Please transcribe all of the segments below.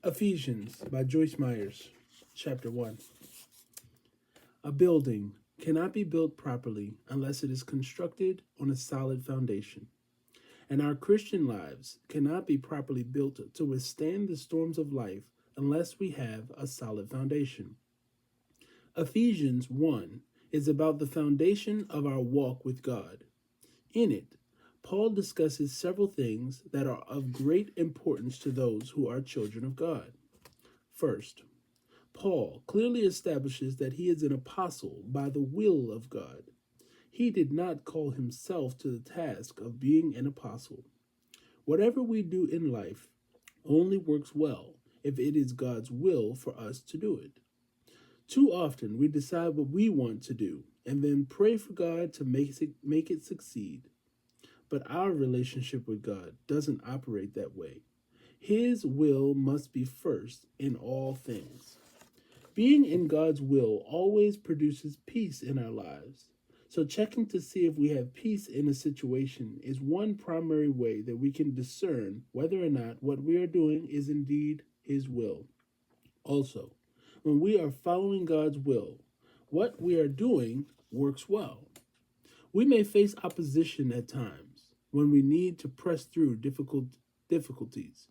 Ephesians by Joyce Meyer, chapter 1. A building cannot be built properly unless it is constructed on a solid foundation. And our Christian lives cannot be properly built to withstand the storms of life unless we have a solid foundation. Ephesians 1 is about the foundation of our walk with God. In it, Paul discusses several things that are of great importance to those who are children of God. First, Paul clearly establishes that he is an apostle by the will of God. He did not call himself to the task of being an apostle. Whatever we do in life only works well if it is God's will for us to do it. Too often we decide what we want to do and then pray for God to make it succeed. But our relationship with God doesn't operate that way. His will must be first in all things. Being in God's will always produces peace in our lives. So checking to see if we have peace in a situation is one primary way that we can discern whether or not what we are doing is indeed His will. Also, when we are following God's will, what we are doing works well. We may face opposition at times when we need to press through difficulties.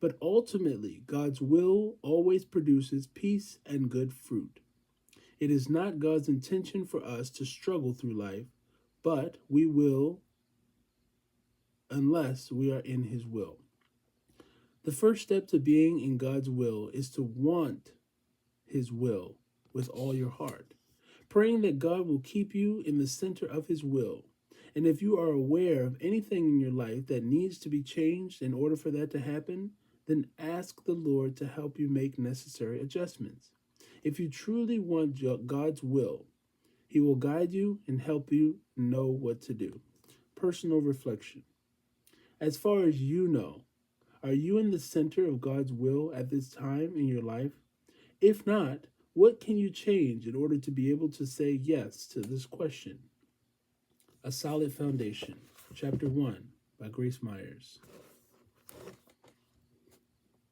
But ultimately, God's will always produces peace and good fruit. It is not God's intention for us to struggle through life, but we will unless we are in His will. The first step to being in God's will is to want His will with all your heart, praying that God will keep you in the center of His will. And if you are aware of anything in your life that needs to be changed in order for that to happen, then ask the Lord to help you make necessary adjustments. If you truly want God's will, He will guide you and help you know what to do. Personal reflection. As far as you know, are you in the center of God's will at this time in your life? If not, what can you change in order to be able to say yes to this question? A Solid Foundation, Chapter 1 by Grace Myers.